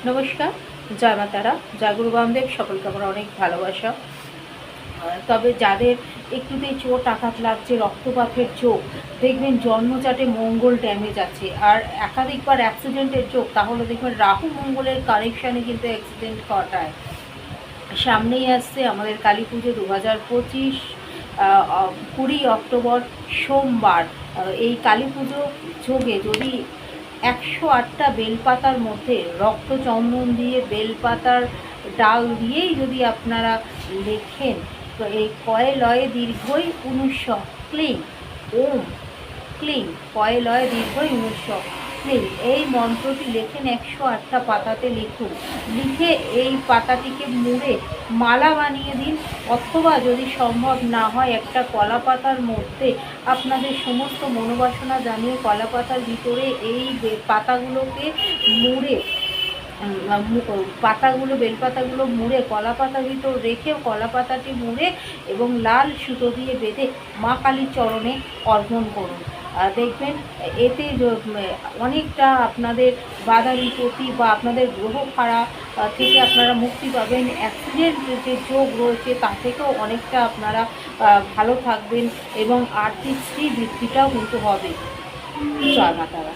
নমস্কার, জয় মা তারা, জয় গুরু বামদেব। সকলকে আমার অনেক ভালোবাসা। তবে যাদের একটুতেই চোট আঘাত লাগছে, রক্তপাতের চোখ, দেখবেন জন্মচাটে মঙ্গল ড্যামেজ আছে, আর একাধিকবার অ্যাক্সিডেন্টের চোখ, তাহলে দেখবেন রাহু মঙ্গলের কানেকশানে কিন্তু অ্যাক্সিডেন্ট ঘটায়। সামনেই আসছে আমাদের কালী পুজো 2025, 20 অক্টোবর সোমবার। এই কালী পুজো যোগে যদি 108টা বেলপাতার মধ্যে রক্তচন্দন দিয়ে বেলপাতার ডাল দিয়েই যদি আপনারা লেখেন, তো এই কয়ে লয়ে দীর্ঘই 19 ক্লিং ওম, ক্লিং কয়ে লয়ে দীর্ঘই 19 ক্লিং, এই মন্ত্রটি লেখেন 108টা পাতাতে লিখুন। লিখে এই পাতাটিকে মুড়ে মালা বানিয়ে দিন, অথবা যদি সম্ভব না হয় একটা কলা পাতার মধ্যে আপনাদের সমস্ত মনোবাসনা জানিয়ে কলা পাতার ভিতরে এই পাতাগুলোকে মুড়ে বেলপাতাগুলো মুড়ে কলা পাতার ভিতর রেখেও কলা পাতাটি মুড়ে এবং লাল সুতো দিয়ে বেঁধে মা কালীর চরণে অর্পণ করুন। দেখবেন এতে অনেকটা আপনাদের বাধা বিপত্তি বা আপনাদের গ্রহ খারাপ থেকে আপনারা মুক্তি পাবেন। অ্যাক্সিডেন্ট যে যোগ রয়েছে তা থেকেও অনেকটা আপনারা ভালো থাকবেন এবং আর্থিক শ্রীবৃদ্ধিটাও কিন্তু হবে। জয় মা তারা।